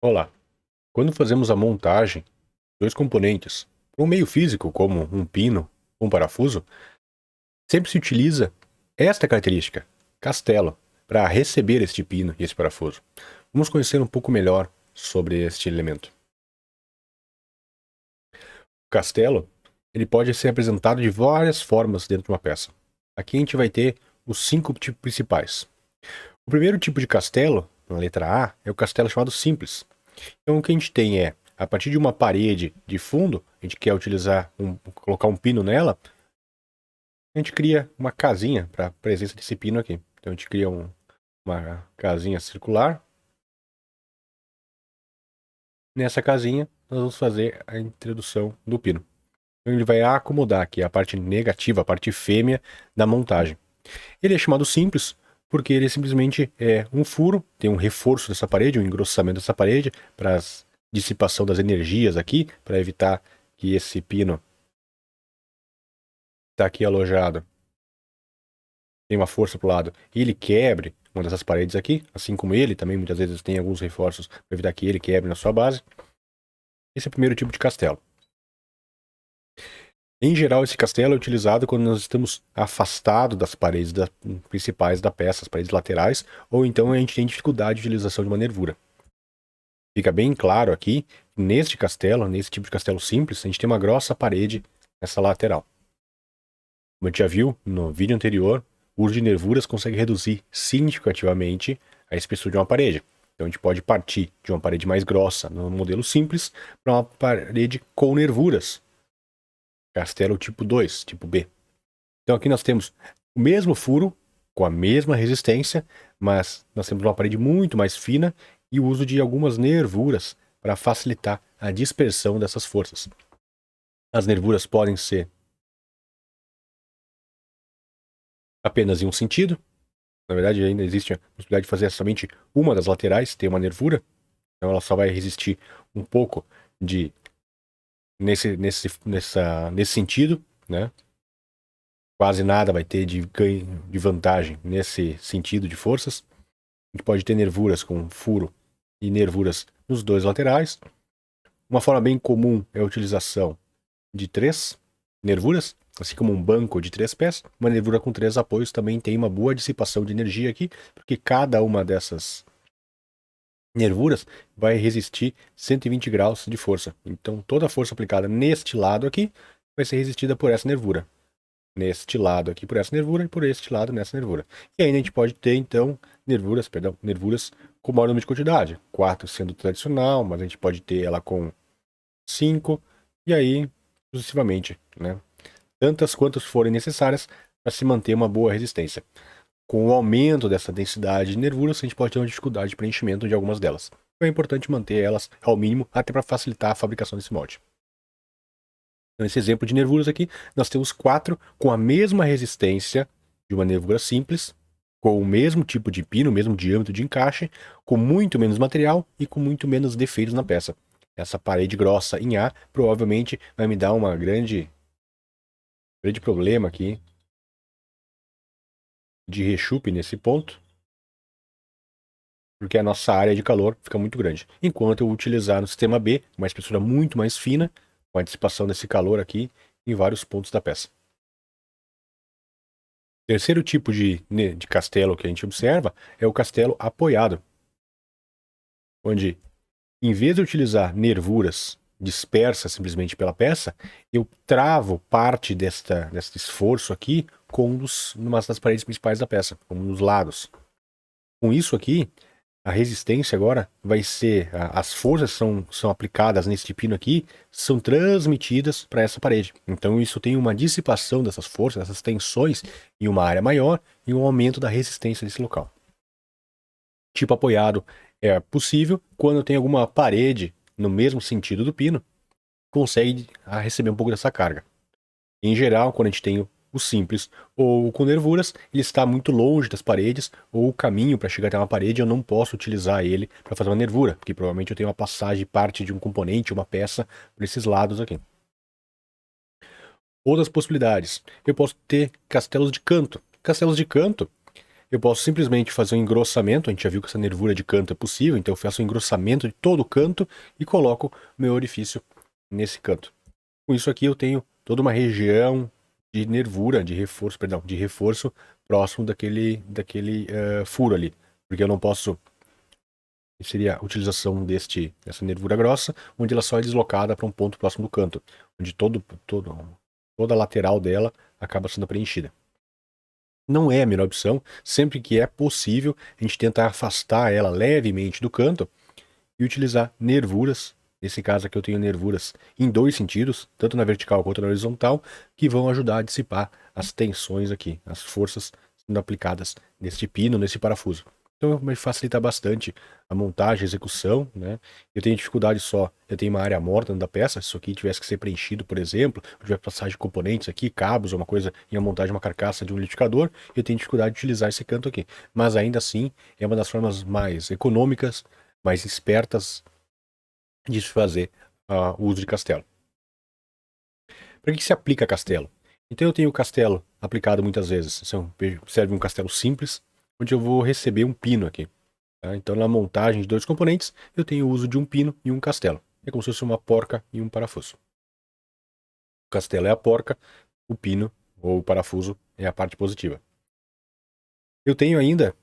Olá! Quando fazemos a montagem de dois componentes para um meio físico, como um pino ou um parafuso, sempre se utiliza esta característica, castelo, para receber este pino e esse parafuso. Vamos conhecer um pouco melhor sobre este elemento. O castelo, ele pode ser apresentado de várias formas dentro de uma peça. Aqui a gente vai ter os 5 tipos principais. O primeiro tipo de castelo, na letra A, é o castelo chamado simples. Então o que a gente tem é, a partir de uma parede de fundo, a gente quer colocar um pino nela, a gente cria uma casinha para a presença desse pino aqui. Então a gente cria uma casinha circular. Nessa casinha nós vamos fazer a introdução do pino. Então ele vai acomodar aqui a parte negativa, a parte fêmea da montagem. Ele é chamado simples porque ele simplesmente é um furo, tem um reforço dessa parede, um engrossamento dessa parede para dissipação das energias aqui, para evitar que esse pino está aqui alojado tem uma força para o lado e ele quebre uma dessas paredes aqui, assim como ele também muitas vezes tem alguns reforços para evitar que ele quebre na sua base. Esse é o primeiro tipo de castelo. Em geral, esse castelo é utilizado quando nós estamos afastados das paredes principais da peça, as paredes laterais, ou então a gente tem dificuldade de utilização de uma nervura. Fica bem claro aqui, neste castelo, nesse tipo de castelo simples, a gente tem uma grossa parede nessa lateral. Como a gente já viu no vídeo anterior, o uso de nervuras consegue reduzir significativamente a espessura de uma parede. Então a gente pode partir de uma parede mais grossa no modelo simples para uma parede com nervuras. Castelo tipo 2, tipo B. Então aqui nós temos o mesmo furo, com a mesma resistência, mas nós temos uma parede muito mais fina e o uso de algumas nervuras para facilitar a dispersão dessas forças. As nervuras podem ser apenas em um sentido. Na verdade, ainda existe a possibilidade de fazer somente uma das laterais, ter uma nervura. Então ela só vai resistir um pouco nesse sentido, né? Quase nada vai ter de ganho de vantagem nesse sentido de forças. A gente pode ter nervuras com furo e nervuras nos dois laterais. Uma forma bem comum é a utilização de 3 nervuras, assim como um banco de 3 pés. Uma nervura com 3 apoios também tem uma boa dissipação de energia aqui, porque cada uma dessas nervuras vai resistir 120 graus de força. Então toda a força aplicada neste lado aqui vai ser resistida por essa nervura. Neste lado aqui por essa nervura e por este lado nessa nervura. E ainda a gente pode ter então nervuras com maior número de quantidade. 4 sendo tradicional, mas a gente pode ter ela com 5 e aí sucessivamente, né? Tantas quantas forem necessárias para se manter uma boa resistência. Com o aumento dessa densidade de nervuras, a gente pode ter uma dificuldade de preenchimento de algumas delas. Então é importante manter elas ao mínimo, até para facilitar a fabricação desse molde. Então, nesse exemplo de nervuras aqui, nós temos 4 com a mesma resistência de uma nervura simples, com o mesmo tipo de pino, o mesmo diâmetro de encaixe, com muito menos material e com muito menos defeitos na peça. Essa parede grossa em A provavelmente vai me dar uma grande problema aqui de rechupe nesse ponto, porque a nossa área de calor fica muito grande. Enquanto eu utilizar no sistema B, uma espessura muito mais fina, com a dissipação desse calor aqui em vários pontos da peça. Terceiro tipo de castelo que a gente observa é o castelo apoiado, onde, em vez de utilizar nervuras dispersas simplesmente pela peça, eu travo parte desse esforço aqui com uma das paredes principais da peça, como nos lados. Com isso aqui, a resistência agora vai ser, as forças são aplicadas nesse pino aqui, são transmitidas para essa parede. Então isso tem uma dissipação dessas forças, dessas tensões em uma área maior e um aumento da resistência desse local. Tipo apoiado é possível quando eu tenho alguma parede no mesmo sentido do pino, consegue receber um pouco dessa carga. Em geral, quando a gente tem o simples ou com nervuras, ele está muito longe das paredes, ou o caminho para chegar até uma parede eu não posso utilizar ele para fazer uma nervura, porque provavelmente eu tenho uma passagem, parte de um componente, uma peça, por esses lados aqui. Outras possibilidades. Eu posso ter castelos de canto. Castelos de canto, eu posso simplesmente fazer um engrossamento. A gente já viu que essa nervura de canto é possível, então eu faço um engrossamento de todo o canto e coloco meu orifício nesse canto. Com isso aqui eu tenho toda uma região de nervura, de reforço, perdão, de reforço próximo daquele furo ali. Porque eu não posso... Seria a utilização dessa nervura grossa, onde ela só é deslocada para um ponto próximo do canto, onde toda a lateral dela acaba sendo preenchida. Não é a melhor opção, sempre que é possível a gente tentar afastar ela levemente do canto e utilizar nervuras. Nesse caso aqui eu tenho nervuras em dois sentidos, tanto na vertical quanto na horizontal, que vão ajudar a dissipar as tensões aqui, as forças sendo aplicadas neste pino, nesse parafuso. Então vai facilitar bastante a montagem, a execução, né? Eu tenho dificuldade só, eu tenho uma área morta dentro da peça, se isso aqui tivesse que ser preenchido, por exemplo, ou tiver passagem de componentes aqui, cabos ou uma coisa, em a montagem de uma carcaça de um liquidificador, eu tenho dificuldade de utilizar esse canto aqui. Mas ainda assim, é uma das formas mais econômicas, mais espertas de se fazer o uso de castelo. Para que se aplica castelo? Então eu tenho o castelo aplicado muitas vezes. Serve um castelo simples, onde eu vou receber um pino aqui. Tá? Então na montagem de dois componentes, eu tenho o uso de um pino e um castelo. É como se fosse uma porca e um parafuso. O castelo é a porca, o pino ou o parafuso é a parte positiva. Eu tenho ainda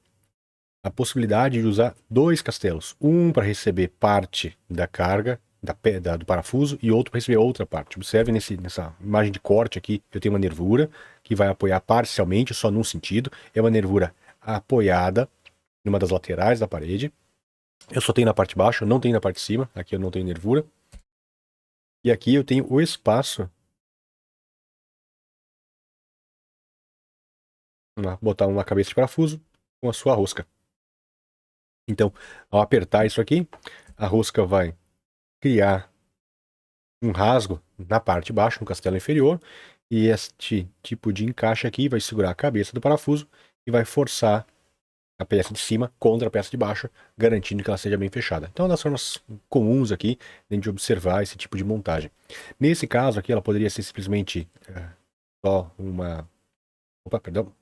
a possibilidade de usar dois castelos. Um para receber parte da carga do parafuso e outro para receber outra parte. Observe nessa imagem de corte aqui, eu tenho uma nervura que vai apoiar parcialmente, só num sentido. É uma nervura apoiada numa das laterais da parede. Eu só tenho na parte de baixo, eu não tenho na parte de cima. Aqui eu não tenho nervura. E aqui eu tenho o espaço. Botar uma cabeça de parafuso com a sua rosca. Então, ao apertar isso aqui, a rosca vai criar um rasgo na parte de baixo, no castelo inferior, e este tipo de encaixe aqui vai segurar a cabeça do parafuso e vai forçar a peça de cima contra a peça de baixo, garantindo que ela seja bem fechada. Então, é uma das formas comuns aqui de observar esse tipo de montagem. Nesse caso aqui, ela poderia ser simplesmente só uma... Opa, perdão.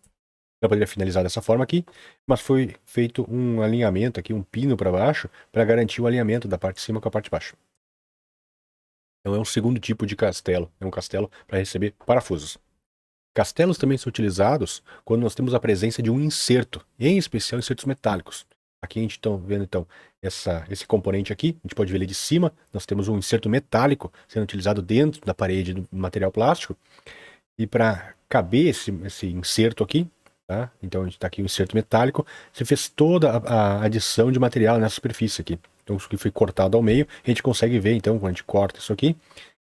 Ela poderia finalizar dessa forma aqui, mas foi feito um alinhamento aqui, um pino para baixo, para garantir o alinhamento da parte de cima com a parte de baixo. Então é um segundo tipo de castelo, é um castelo para receber parafusos. Castelos também são utilizados quando nós temos a presença de um inserto, em especial insertos metálicos. Aqui a gente está vendo então esse componente aqui, a gente pode ver ele de cima, nós temos um inserto metálico sendo utilizado dentro da parede do material plástico, e para caber esse inserto aqui, tá? Então a gente está aqui o inserto metálico, você fez toda a adição de material nessa superfície aqui. Então isso aqui foi cortado ao meio, a gente consegue ver então, quando a gente corta isso aqui,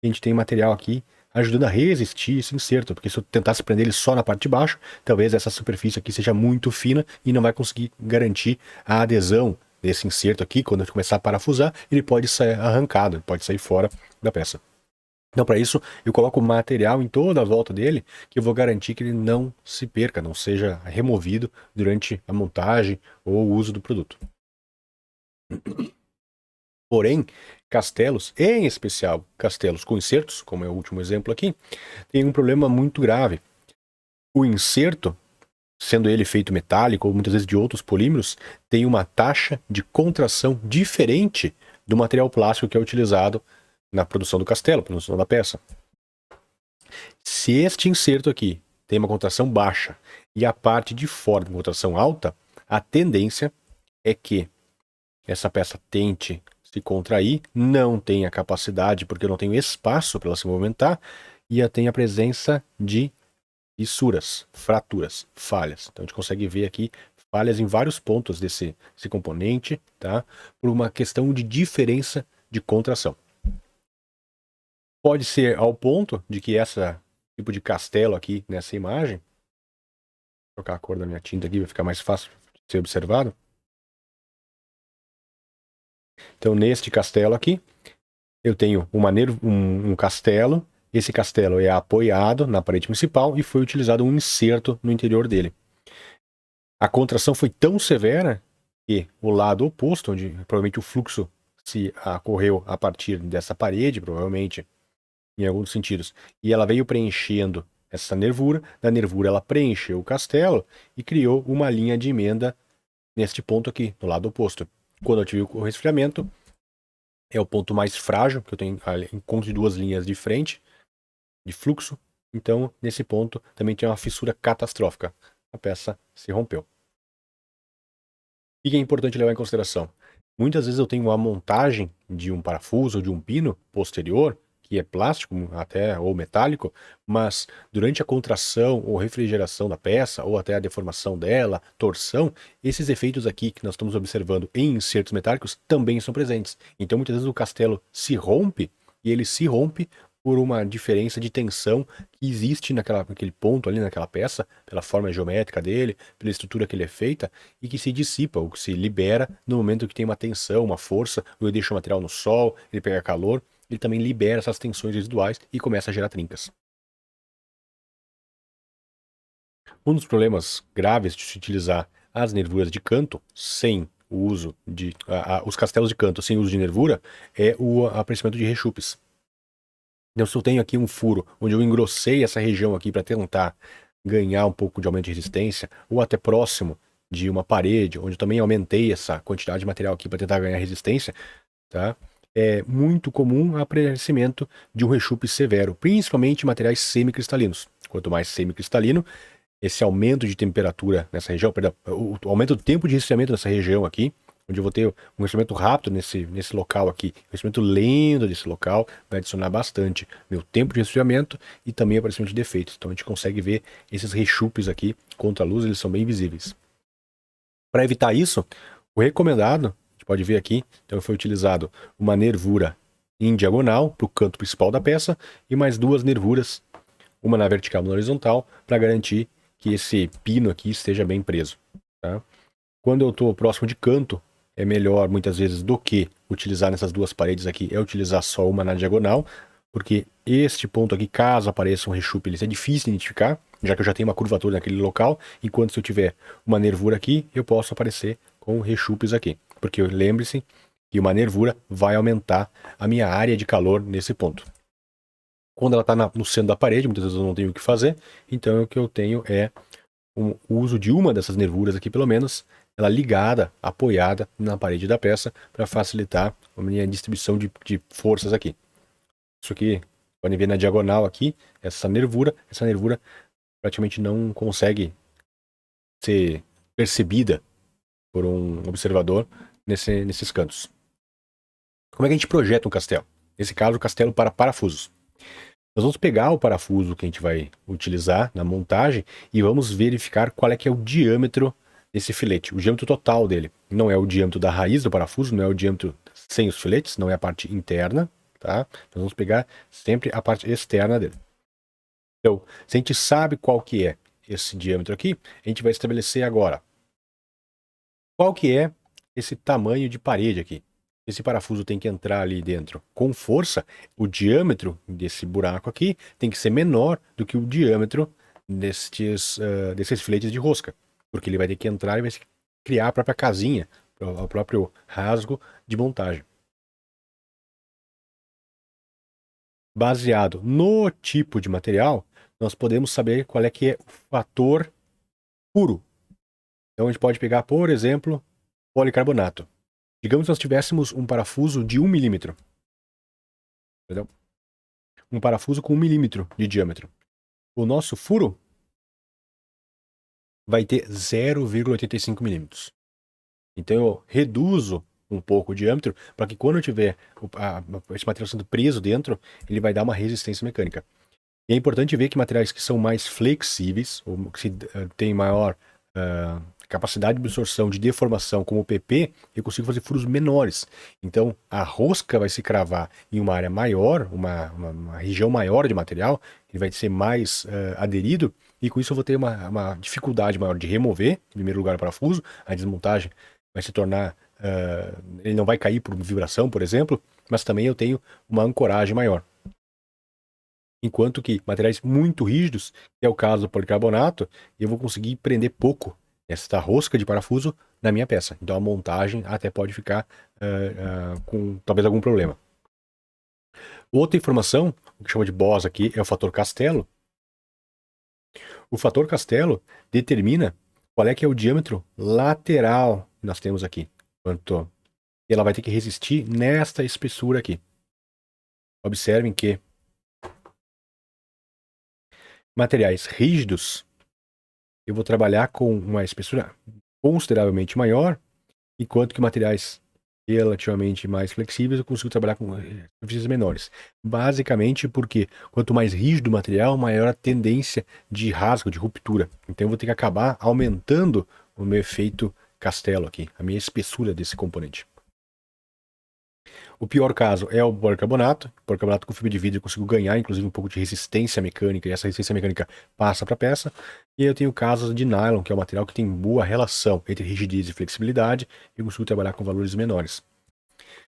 a gente tem material aqui ajudando a resistir esse inserto, porque se eu tentasse prender ele só na parte de baixo, talvez essa superfície aqui seja muito fina e não vai conseguir garantir a adesão desse inserto aqui. Quando eu começar a parafusar, ele pode sair arrancado, ele pode sair fora da peça. Então, para isso, eu coloco material em toda a volta dele, que eu vou garantir que ele não se perca, não seja removido durante a montagem ou o uso do produto. Porém, castelos, em especial castelos com insertos, como é o último exemplo aqui, tem um problema muito grave. O inserto, sendo ele feito metálico ou muitas vezes de outros polímeros, tem uma taxa de contração diferente do material plástico que é utilizado na produção do castelo, produção da peça. Se este inserto aqui tem uma contração baixa e a parte de fora tem uma contração alta, a tendência é que essa peça tente se contrair, não tenha capacidade, porque eu não tenho espaço para ela se movimentar, e ela tem a presença de fissuras, fraturas, falhas. Então a gente consegue ver aqui falhas em vários pontos desse componente, tá? Por uma questão de diferença de contração. Pode ser ao ponto de que esse tipo de castelo aqui nessa imagem, vou trocar a cor da minha tinta aqui, vai ficar mais fácil de ser observado. Então, neste castelo aqui, eu tenho um castelo. Esse castelo é apoiado na parede principal e foi utilizado um inserto no interior dele. A contração foi tão severa que o lado oposto, onde provavelmente o fluxo se ocorreu a partir dessa parede, provavelmente, em alguns sentidos, e ela veio preenchendo essa nervura. Na nervura ela preencheu o castelo e criou uma linha de emenda neste ponto aqui, no lado oposto. Quando eu tive o resfriamento, é o ponto mais frágil, porque eu tenho encontro de duas linhas de frente, de fluxo. Então, nesse ponto, também tem uma fissura catastrófica. A peça se rompeu. O que é importante levar em consideração? Muitas vezes eu tenho uma montagem de um parafuso ou de um pino posterior, que é plástico até ou metálico, mas durante a contração ou refrigeração da peça, ou até a deformação dela, torção, esses efeitos aqui que nós estamos observando em insertos metálicos também são presentes. Então muitas vezes o castelo se rompe, e ele se rompe por uma diferença de tensão que existe naquele ponto ali naquela peça, pela forma geométrica dele, pela estrutura que ele é feita, e que se dissipa, ou que se libera no momento que tem uma tensão, uma força, ou eu deixo o material no sol, ele pega calor, ele também libera essas tensões residuais e começa a gerar trincas. Um dos problemas graves de se utilizar as nervuras de canto sem o uso de os castelos de canto sem uso de nervura é o aparecimento de rechupes. Então, se eu tenho aqui um furo onde eu engrossei essa região aqui para tentar ganhar um pouco de aumento de resistência, ou até próximo de uma parede, onde eu também aumentei essa quantidade de material aqui para tentar ganhar resistência, tá? É muito comum o aparecimento de um rechupe severo, principalmente em materiais semicristalinos. Quanto mais semicristalino, esse aumento de temperatura nessa região, perdão, o aumento do tempo de resfriamento nessa região aqui, onde eu vou ter um resfriamento rápido nesse local aqui, um resfriamento lento desse local, vai adicionar bastante meu tempo de resfriamento e também aparecimento de defeitos. Então a gente consegue ver esses rechupes aqui contra a luz, eles são bem visíveis. Para evitar isso, o recomendado, a gente pode ver aqui, então foi utilizado uma nervura em diagonal para o canto principal da peça e mais duas nervuras, uma na vertical e uma na horizontal, para garantir que esse pino aqui esteja bem preso. Tá? Quando eu estou próximo de canto, é melhor muitas vezes do que utilizar nessas duas paredes aqui, é utilizar só uma na diagonal, porque este ponto aqui, caso apareça um rechupe, ele é difícil de identificar, já que eu já tenho uma curvatura naquele local, enquanto se eu tiver uma nervura aqui, eu posso aparecer com rechupes aqui. Porque lembre-se que uma nervura vai aumentar a minha área de calor nesse ponto. Quando ela está no centro da parede, muitas vezes eu não tenho o que fazer, então o que eu tenho é o uso de uma dessas nervuras aqui, pelo menos, ela ligada, apoiada na parede da peça, para facilitar a minha distribuição de forças aqui. Isso aqui, podem ver na diagonal aqui, essa nervura praticamente não consegue ser percebida por um observador nesses cantos. Como é que a gente projeta um castelo? Nesse caso, o castelo para parafusos. Nós vamos pegar o parafuso que a gente vai utilizar na montagem e vamos verificar qual é que é o diâmetro desse filete, o diâmetro total dele. Não é o diâmetro da raiz do parafuso, não é o diâmetro sem os filetes, não é a parte interna, tá? Nós vamos pegar sempre a parte externa dele. Então, se a gente sabe qual que é esse diâmetro aqui, a gente vai estabelecer agora qual que é esse tamanho de parede aqui. Esse parafuso tem que entrar ali dentro com força, o diâmetro desse buraco aqui tem que ser menor do que o diâmetro desses filetes de rosca, porque ele vai ter que entrar e vai criar a própria casinha, o próprio rasgo de montagem. Baseado no tipo de material, nós podemos saber qual é que é o fator puro. Então a gente pode pegar, por exemplo, policarbonato. Digamos que nós tivéssemos um parafuso de 1 milímetro. Entendeu? Um parafuso com 1 milímetro de diâmetro. O nosso furo vai ter 0,85 milímetros. Então eu reduzo um pouco o diâmetro para que quando eu tiver esse material sendo preso dentro, ele vai dar uma resistência mecânica. E é importante ver que materiais que são mais flexíveis, ou que têm maior capacidade de absorção de deformação, como o PP, eu consigo fazer furos menores. Então, a rosca vai se cravar em uma área maior, uma região maior de material, ele vai ser mais aderido, e com isso eu vou ter uma dificuldade maior de remover, em primeiro lugar, o parafuso, a desmontagem vai se tornar... ele não vai cair por vibração, por exemplo, mas também eu tenho uma ancoragem maior. Enquanto que materiais muito rígidos, que é o caso do policarbonato, eu vou conseguir prender pouco essa rosca de parafuso na minha peça. Então a montagem até pode ficar com talvez algum problema. Outra informação, o que chama de BOS aqui, é o fator Castelo. O fator castelo determina qual é que é o diâmetro lateral que nós temos aqui. Quanto ela vai ter que resistir nesta espessura aqui. Observem que materiais rígidos, eu vou trabalhar com uma espessura consideravelmente maior, enquanto que materiais relativamente mais flexíveis eu consigo trabalhar com superfícies menores. Basicamente porque quanto mais rígido o material, maior a tendência de rasgo, de ruptura. Então eu vou ter que acabar aumentando o meu efeito castelo aqui, a minha espessura desse componente. O pior caso é o policarbonato. Policarbonato com fibra de vidro eu consigo ganhar, inclusive, um pouco de resistência mecânica, e essa resistência mecânica passa para a peça. E aí eu tenho casos de nylon, que é um material que tem boa relação entre rigidez e flexibilidade, e eu consigo trabalhar com valores menores.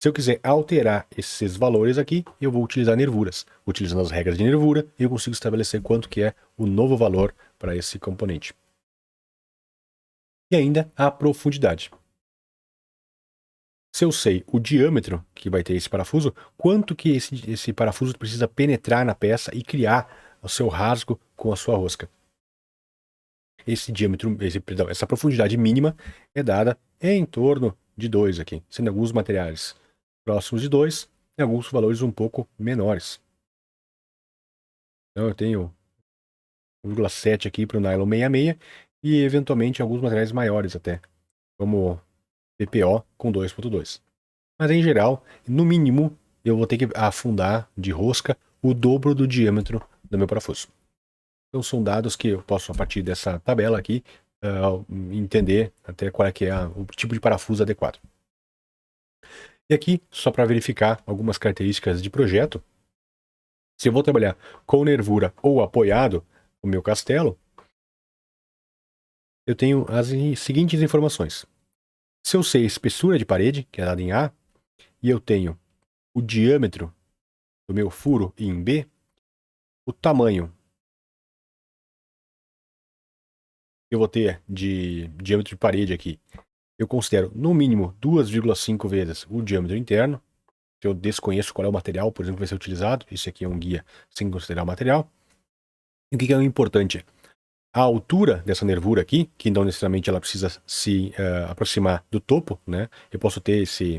Se eu quiser alterar esses valores aqui, eu vou utilizar nervuras. Utilizando as regras de nervura, eu consigo estabelecer quanto que é o novo valor para esse componente. E ainda a profundidade. Se eu sei o diâmetro que vai ter esse parafuso, quanto que esse parafuso precisa penetrar na peça e criar o seu rasgo com a sua rosca. Esse diâmetro, essa profundidade mínima é dada em torno de 2 aqui, sendo alguns materiais próximos de 2 e alguns valores um pouco menores. Então eu tenho 1,7 aqui para o nylon 66 e eventualmente alguns materiais maiores até, como PPO com 2,2. Mas em geral, no mínimo, eu vou ter que afundar de rosca o dobro do diâmetro do meu parafuso. Então são dados que eu posso, a partir dessa tabela aqui, entender até qual é que é o tipo de parafuso adequado. E aqui, só para verificar algumas características de projeto, se eu vou trabalhar com nervura ou apoiado o meu castelo, eu tenho as seguintes informações. Se eu sei a espessura de parede, que é dada em A, e eu tenho o diâmetro do meu furo em B, o tamanho que eu vou ter de diâmetro de parede aqui, eu considero no mínimo 2,5 vezes o diâmetro interno. Se eu desconheço qual é o material, por exemplo, que vai ser utilizado, esse aqui é um guia sem considerar o material. E o que é importante? A altura dessa nervura aqui, que não necessariamente ela precisa se aproximar do topo, né? Eu posso ter esse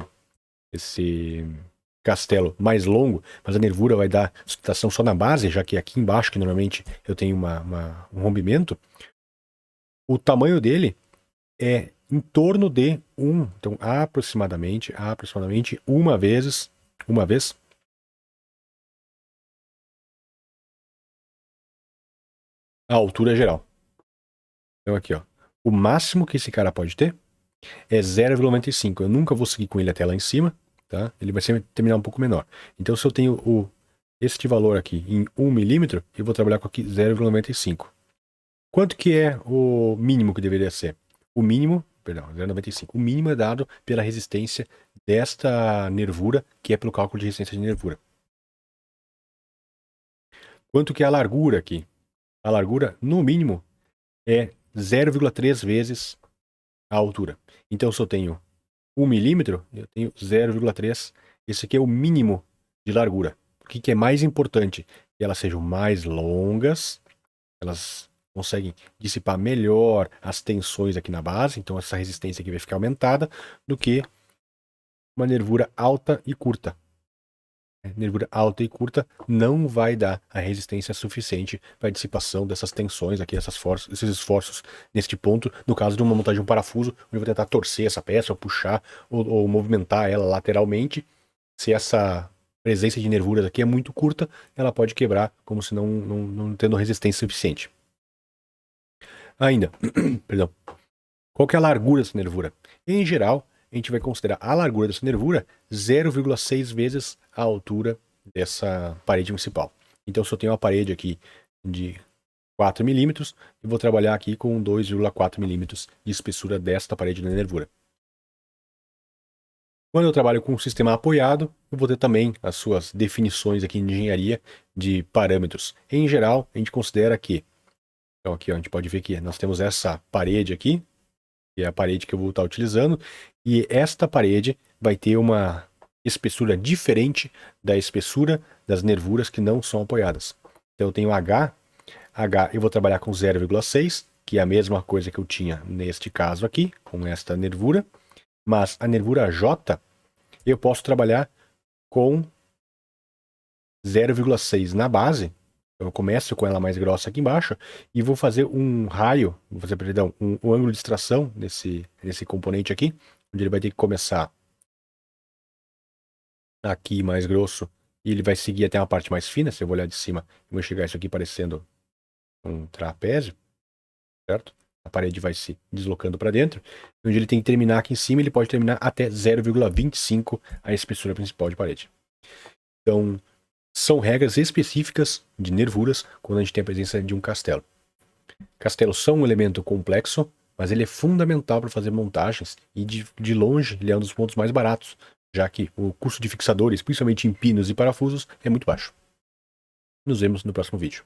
castelo mais longo, mas a nervura vai dar sustentação só na base, já que aqui embaixo, que normalmente eu tenho um rompimento, o tamanho dele é em torno de então aproximadamente uma vez a altura geral. Então aqui, ó, o máximo que esse cara pode ter é 0,95. Eu nunca vou seguir com ele até lá em cima, tá? Ele vai sempre terminar um pouco menor. Então se eu tenho este valor aqui em 1 milímetro, eu vou trabalhar com aqui 0,95. Quanto que é o mínimo que deveria ser? O mínimo, perdão, 0,95. O mínimo é dado pela resistência desta nervura, que é pelo cálculo de resistência de nervura. Quanto que é a largura aqui? A largura, no mínimo, é 0,3 vezes a altura. Então, se eu tenho 1 milímetro, eu tenho 0,3. Esse aqui é o mínimo de largura. O que é mais importante? Que elas sejam mais longas, elas conseguem dissipar melhor as tensões aqui na base, então essa resistência aqui vai ficar aumentada, do que uma nervura alta e curta. Nervura alta e curta não vai dar a resistência suficiente para a dissipação dessas tensões aqui, esses esforços neste ponto, no caso de uma montagem de um parafuso, onde eu vou tentar torcer essa peça, ou puxar, ou movimentar ela lateralmente. Se essa presença de nervuras aqui é muito curta, ela pode quebrar, como se não tendo resistência suficiente. Ainda, perdão, qual que é a largura dessa nervura? Em geral, a gente vai considerar a largura dessa nervura 0,6 vezes a altura dessa parede principal. Então, se eu tenho uma parede aqui de 4 milímetros, eu vou trabalhar aqui com 2,4 milímetros de espessura desta parede da nervura. Quando eu trabalho com um sistema apoiado, eu vou ter também as suas definições aqui em engenharia de parâmetros. Em geral, a gente considera que, então aqui ó, a gente pode ver que nós temos essa parede aqui, que é a parede que eu vou estar utilizando, e esta parede vai ter uma espessura diferente da espessura das nervuras que não são apoiadas. Então eu tenho H, H eu vou trabalhar com 0,6, que é a mesma coisa que eu tinha neste caso aqui, com esta nervura. Mas a nervura J, eu posso trabalhar com 0,6 na base. Eu começo com ela mais grossa aqui embaixo e vou fazer um raio, vou fazer, perdão, um ângulo de extração nesse componente aqui, onde ele vai ter que começar aqui mais grosso e ele vai seguir até uma parte mais fina. Se eu vou olhar de cima, eu vou enxergar isso aqui parecendo um trapézio, certo? A parede vai se deslocando para dentro. Onde ele tem que terminar aqui em cima, ele pode terminar até 0,25 a espessura principal de parede. Então, são regras específicas de nervuras quando a gente tem a presença de um castelo. Castelos são um elemento complexo, mas ele é fundamental para fazer montagens e de longe ele é um dos pontos mais baratos, já que o custo de fixadores, principalmente em pinos e parafusos, é muito baixo. Nos vemos no próximo vídeo.